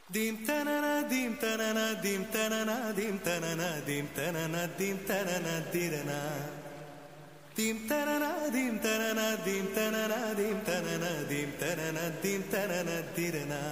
Dim tanana dim tanana dim tanana dim tanana dim tanana dim tanana dirana dim tanana dim tanana dim tanana dim tanana dim tanana dim tanana dirana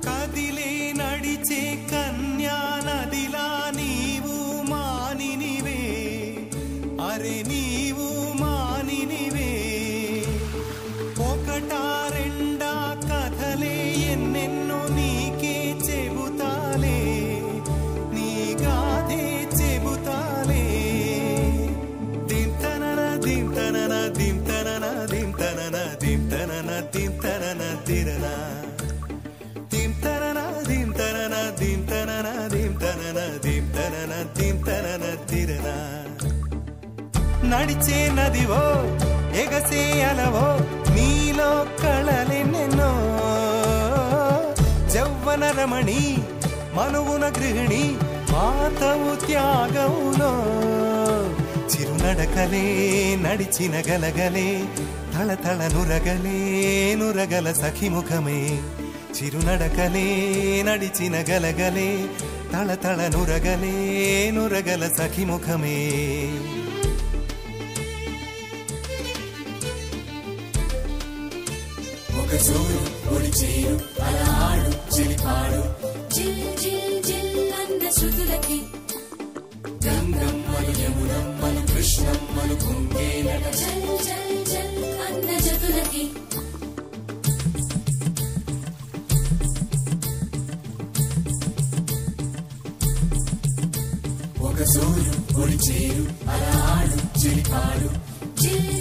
కదిలే నడిచే కన్యా నదిలా నీవు మానినివే అరే నీవు మానినివే ఒకటా రెండా కథలే ఎన్నెన్నో నీకే చెబుతాలే నీ గాథే చెబుతాలే దింతనన దింతనన దింతనన దింతనన దింతనన దింతనన తిరనా నడిచే నదివో ఎగసే అలవో నీలో కళలెన్నెన్నో జవ్వన రమణి మనువున గృహిణి మాతవు త్యాగములో చిరునడకలే నడిచిన గలగలే తళతళ నురగలే నురగల సఖిముఖమే చిరునడకలే నడిచిన గలగలే తళతళ నురగలే నురగల సఖిముఖమే ఒక జోరు ఒడిచేరు అలహాడు చెలిపాడు జిల్ జిల్ జిల్ అన్న శృతులకి గంగమ్మలు యమునమ్మలు కృష్ణమ్మలు కుంగేనట జల్ జల్ జల్ అన్న జతులకి ఒక జోరు ఒడిచేరు అలహాడు చెలిపాడు జిల్